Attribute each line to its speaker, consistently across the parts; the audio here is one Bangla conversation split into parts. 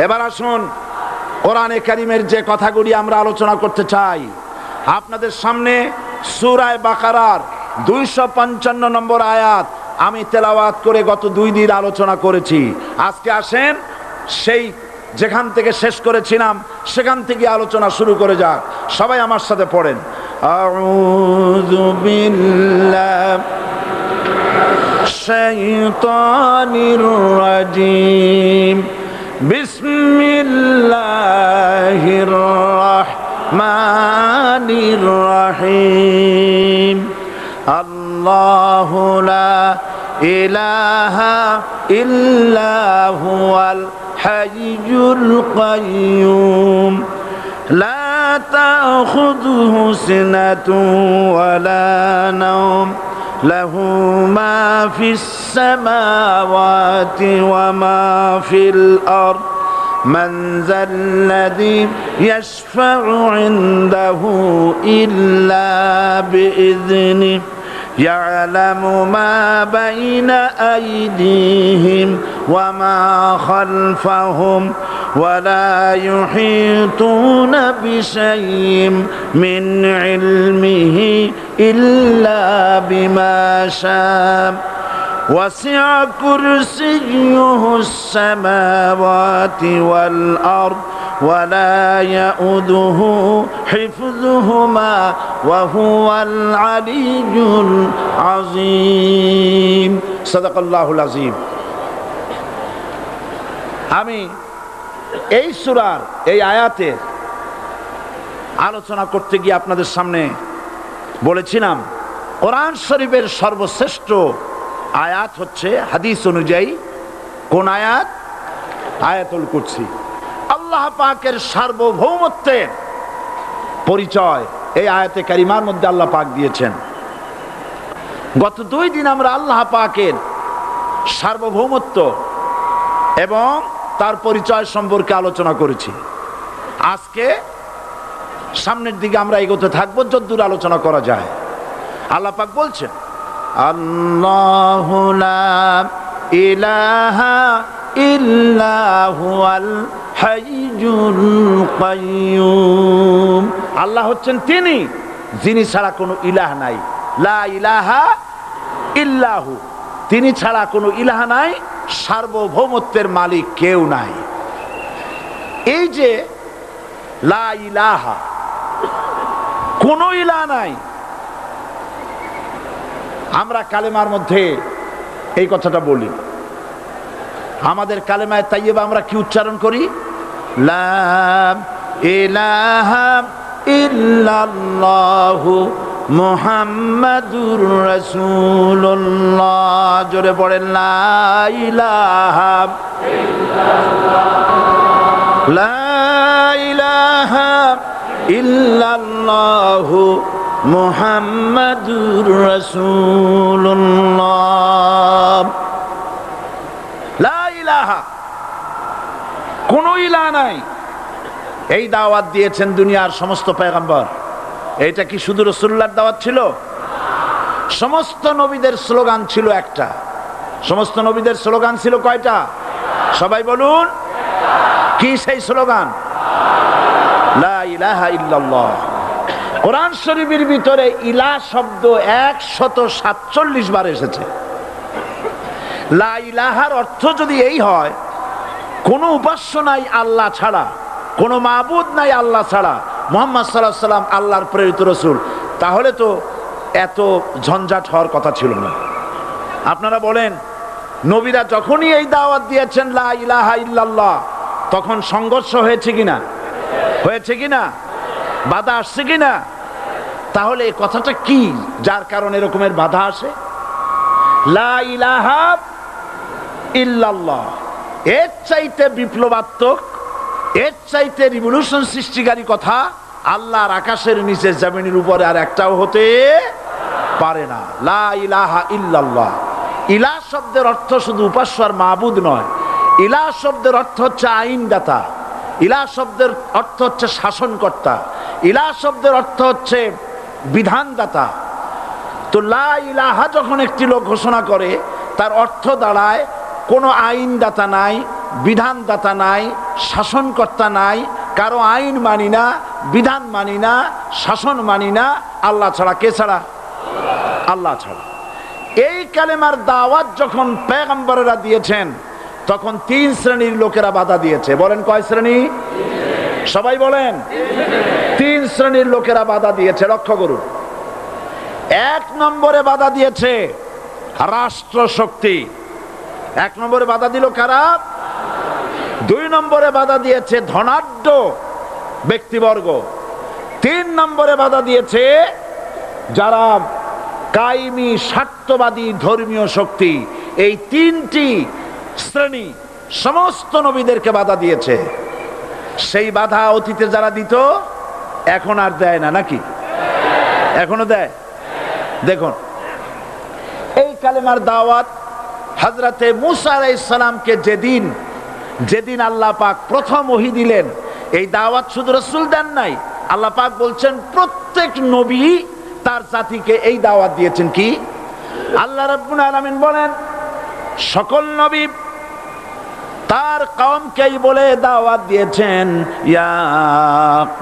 Speaker 1: এবার আসুন কোরআনে কারীমের যে কথাগুলি আমরা আলোচনা করতে চাই আপনাদের সামনে সূরা বাকারার 255 নম্বর আয়াত আমি তেলাওয়াত করে গত 2 দিন আলোচনা করেছি। আজকে আসেন সেই যেখান থেকে শেষ করেছিলাম সেখান থেকে আলোচনা শুরু করে যাক। সবাই আমার সাথে পড়েন, আউযু বিল্লাহি শাইতানির রাজিম, বিসমিল্লাহির রাহমানির রহিম। আল্লাহু লা ইলাহা ইল্লা হুয়াল হাইয়ুল কাইয়্যুম লা তাখুযুহু সিনাতুন ওয়ালা নাওম লাহু মা ফিস সামাওয়াতি ওয়া মা ফিল আরদ মান যাল্লাযী ইয়াশফা'ু ইনদাহু ইল্লা বিইذনিহি ইয়ালামু মা বাইনা আইদিহিম ওয়া মা খালফাহুম ওয়ালা ইউহিতুনা বিশাইইন মিন ইলমিহি ইল্লা বিমা শাআ ওয়াসি'a কুরসিয়্যুহুস সামাওয়াতি ওয়াল আরদ ওয়ালা ইয়াউদুহু হিফযুহুমা ওয়া হুয়াল আলিয়্যুল আযীম। সাদাকাল্লাহুল আযীম। আমি এই সূরার এই আয়াতের আলোচনা করতে গিয়ে আপনাদের সামনে বলেছিলাম কোরআন শরীফের সর্বশ্রেষ্ঠ আয়াত হচ্ছে হাদিস অনুযায়ী কোন আয়াত? আয়াতুল কুরসি। আল্লাহ পাকের সার্বভৌমত্বের পরিচয় এই আয়াতে কারিমার মধ্যে আল্লাহ পাক দিয়েছেন। গত 2 দিন আমরা আল্লাহ পাকের সার্বভৌমত্ব এবং তার পরিচয় সম্পর্কে আলোচনা করেছি। আজকে সামনের দিকে আমরা এগোতে থাকবো যতদূর আলোচনা করা যায়। আল্লাহ পাক বলছেন, আল্লাহু লা ইলাহা ইল্লা হুয়াল হাইয়ুল কাইয়্যুম। আল্লাহ হচ্ছেন তিনি যিনি ছাড়া কোনো ইলাহ নাই। লা ইলাহা ইল্লাহু, তিনি ছাড়া কোনো ইলাহ নাই, সার্বভৌমত্বের মালিক কেউ নাই। এই যে লা ইলাহা, কোনো ইলাহ নাই, আমরা কালেমার মধ্যে এই কথাটা বলি। আমাদের কালেমায়ে তাইয়্যিবা আমরা কি উচ্চারণ করি? লা ইলাহা ইল্লাল্লাহু মুহাম্মাদুর রাসূলুল্লাহ। জোরে পড়েন, লা ইলাহা ইল্লাল্লাহ, লা ইলাহা ইল্লাল্লাহু মুহাম্মাদুর রাসূলুল্লাহ। লা ইলাহা, কোনো ইলাহ নাই। এই দাওয়াত দিয়েছেন দুনিয়ার সমস্ত পয়গম্বর। এটা কি শুধু রাসূলুল্লাহর দাওয়াত ছিল? সমস্ত নবীদের স্লোগান ছিল একটা। সমস্ত নবীদের স্লোগান ছিল কয়টা? সবাই বলুন, কি সেই স্লোগান? লা ইলাহা ইল্লাল্লাহ। কোরআন শরীফের ভিতরে ইলাহ শব্দ 147 বার এসেছে। লা ইলাহার অর্থ যদি এই হয় কোনো উপাস্য নাই আল্লাহ ছাড়া, কোনো মাবুদ নাই আল্লাহ ছাড়া, মুহাম্মদ সাল্লাল্লাহু আলাইহি ওয়াসাল্লাম আল্লাহর প্রেরিত রাসূল, তাহলে তো এত ঝঞ্ঝাট হওয়ার কথা ছিল না। আপনারা বলেন, নবীরা যখনই এই দাওয়াত দিয়েছেন লা ইলাহা ইল্লাল্লাহ, তখন সংঘর্ষ হয়েছে কিনা? হয়েছে কিনা? বাধা আসছে কিনা? তাহলে এই কথাটা কি যার কারণে এরকমের বাধা আসে? লা ইলাহা ইল্লাল্লাহ, এর চাইতে বিপ্লবাত্মক, এর চাইতে রিভলিউশন সৃষ্টিকারী কথা আল্লাহর আকাশের নিচে জমিনের উপরে আর একটাও হতে পারে না। লা ইলাহা ইল্লাল্লাহ। ইলাহ শব্দের অর্থ শুধু উপাস্য আর মাবুদ নয়। ইলাহ শব্দের অর্থ হচ্ছে আইনদাতা, ইলাহ শব্দের অর্থ হচ্ছে শাসনকর্তা, ইলাহ শব্দের অর্থ হচ্ছে বিধানদাতা। তো লা ইলাহা যখন একটি লোক ঘোষণা করে, তার অর্থ দাঁড়ায় কোনো আইনদাতা নাই, বিধানদাতা নাই, শাসনকর্তা নাই, কারো আইন মানি না, বিধান মানি না, শাসন মানি না, আল্লাহ ছাড়া। কে ছাড়া? আল্লাহ ছাড়া। এই কালেমার দাওয়াত যখন পয়গম্বরেরা দিয়েছেন তখন 3 শ্রেণীর লোকেরা বাধা দিয়েছে। বলেন কয় শ্রেণী? সবাই বলেন। 3 শ্রেণীর লোকেরা বাধা দিয়েছে। লক্ষ্য করুন। 1 নম্বরে বাধা দিয়েছে রাষ্ট্র শক্তি। 1 নম্বরে বাধা দিল কারা? 2 নম্বরে বাধা দিয়েছে ধনাঢ্য ব্যক্তিবর্গ। 3 নম্বরে বাধা দিয়েছে যারা কায়েমি স্বার্থবাদী ধর্মীয় শক্তি। এই 3টি শ্রেণী সমস্ত নবীদেরকে বাধা দিয়েছে। সেই বাধা অতীতে যারা দিত এখন আর দেয় না, নাকি? এখনো দেয়? দেখুন, এই কালেমার দাওয়াত হযরতে মূসা আলাইহিস সালামকে যেদিন আল্লাহ পাক প্রথম ওহী দিলেন, এই দাওয়াত শুধু রাসূল দেন নাই, আল্লাহ পাক বলছেন প্রত্যেক নবী তার জাতিকে এই দাওয়াত দিয়েছেন। কি? আল্লাহ রাব্বুল আলামিন বলেন সকল নবী তার কওমকেই বলে দাওয়াত দিয়েছেন, ইয়া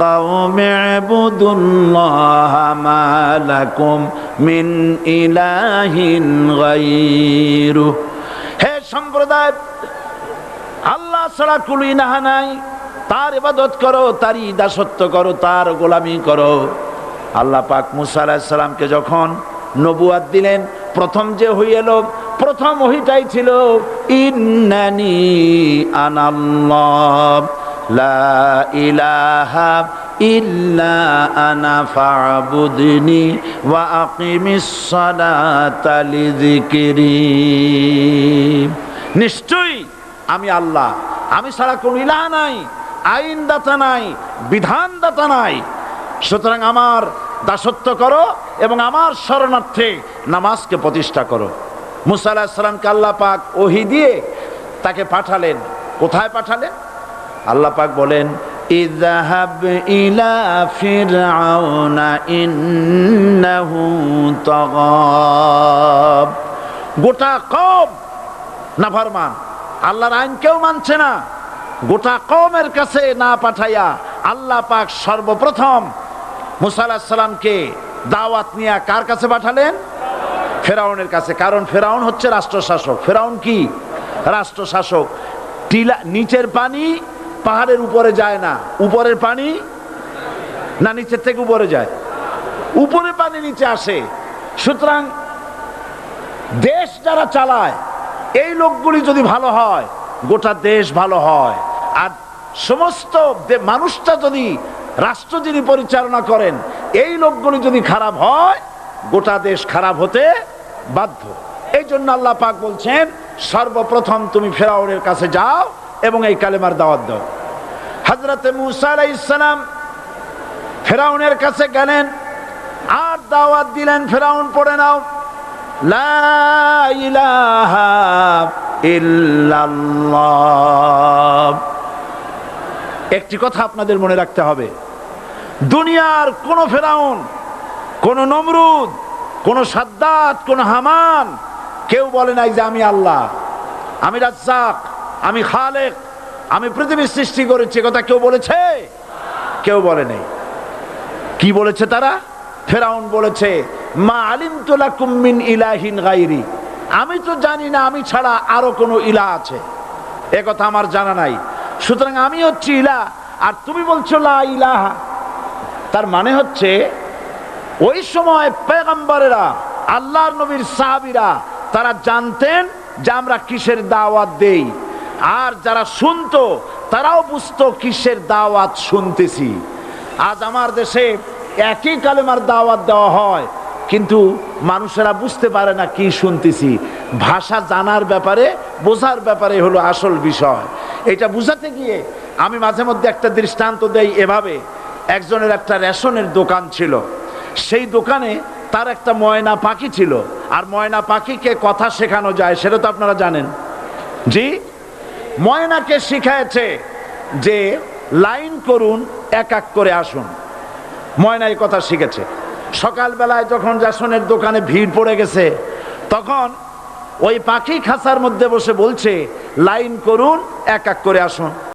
Speaker 1: কওমি ইবুদুল্লাহা মা লাকুম মিন ইলাহিন গায়রু। হে সম্প্রদায়, আল্লাহ ছাড়া কোনো ইলাহ নাই, তার ইবাদত করো, তারই দাসত্ব করো, তার গোলামি করো। আল্লাহ পাক মূসা আলাইহিস সালামকে যখন নবুয়াত দিলেন, প্রথম যে ওহী এলো, প্রথম ওহীটাই ছিল ইন্নানি আনাল্লাহ লা ইলাহা ইল্লা আনা ফা'বুদনি ওয়া আকিমিস সালাতা লিযিকরি। নিশ্চয়ই আমি আল্লাহ, আমি ছাড়া কোনো ইলাহ নাই, আইনদাতা নাই, বিধানদাতা নাই, সুতরাং আমার দাসত্ব করো এবং আমার শরণার্থে নামাজকে প্রতিষ্ঠা করো। মূসা আলাইহিস সালামকে আল্লাহ পাক ওহী দিয়ে তাকে পাঠালেন। কোথায় পাঠালেন? আল্লাহ পাক বলেন, ইযহাব ইলা ফিরআউনা ইন্নাহু তাগা। গোটা কওম নাফরমান, আল্লাহর আইন কেউ মানছে না। গোটা কওমের কাছে না পাঠাইয়া আল্লাহ পাক সর্বপ্রথম মূসা আলাইহিস সালামকে দাওয়াত নিয়ে কার কাছে পাঠালেন? ফেরাউনের কাছে। কারণ ফেরাউন হচ্ছে রাষ্ট্রশাসক। ফেরাউন কি? রাষ্ট্রশাসক। টিলা নিচের পানি পাহাড়ের উপরে যায় না, উপরের পানি না নিচের থেকে উপরে যায়? উপরে পানি নিচে আসে। সুতরাং দেশ যারা চালায় এই লোকগুলি যদি ভালো হয়, গোটা দেশ ভালো হয়। আর সমস্ত মানুষটা যদি, রাষ্ট্র যিনি পরিচালনা করেন, এই লোকগুলি যদি খারাপ হয়, গোটা দেশ খারাপ হতে বাধ্য। এই জন্য আল্লাহ পাক বলছেন সর্বপ্রথম তুমি ফেরাউনের কাছে যাও এবং এই কালেমার দাওয়াত দাও। হযরতে মূসা আলাইহিস সালাম ফেরাউনের কাছে গেলেন আর দাওয়াত দিলেন, ফেরাউন পড়ে নাও লা ইলাহা ইল্লাল্লাহ। একটি কথা আপনাদের মনে রাখতে হবে, দুনিয়ার কোন ফেরাউন, কোন নমরুদ, কোন সাদ্দাত, কোন হামান কেউ বলে নাই যে আমি আল্লাহ, আমি রাজ্জাক, আমি খালেক, আমি পৃথিবীর সৃষ্টি করেছি। কথা কেউ বলেছে? কেউ বলে নাই। কি বলেছে তারা? ফেরাউন বলেছে মা আলিমতু লাকুম মিন ইলাহিন গায়রি, আমি তো জানি না আমি ছাড়া আরো কোনো ইলাহ আছে, এ কথা আমার জানা নাই, সুতরাং আমি হচ্ছি ইলাহ আর তুমি বলছো লা ইলাহা। তার মানে হচ্ছে ওই সময় পয়গম্বরেরা, আল্লাহর নবীর সাহাবীরা তারা জানতেন যে আমরা কিসের দাওয়াত দেই, আর যারা শুনতো তারাও বুঝতো কিসের দাওয়াত শুনতেছি। আজ আমার দেশে একই কালেমার দাওয়াত দেওয়া হয়, কিন্তু মানুষেরা বুঝতে পারে না কি শুনতেছি। ভাষা জানার ব্যাপারে, বোঝার ব্যাপারে হলো আসল বিষয়। এটা বুঝাতে গিয়ে আমি মাঝে মধ্যে একটা দৃষ্টান্ত দেই এভাবে। একজনের একটা রেশনের দোকান ছিল, সেই দোকানে তার একটা ময়না পাখি ছিল। আর ময়না পাখিকে কথা শেখানো যায়, সেটা তো আপনারা জানেন। জি, ময়নাকে শিখায়েছে যে লাইন করুন, এক এক করে আসুন। ময়না এই কথা শিখেছে। সকালবেলায় যখন রেশনের দোকানে ভিড় পড়ে গেছে, তখন ওই পাখি খাঁচার মধ্যে বসে বলছে লাইন করুন, এক এক করে আসুন।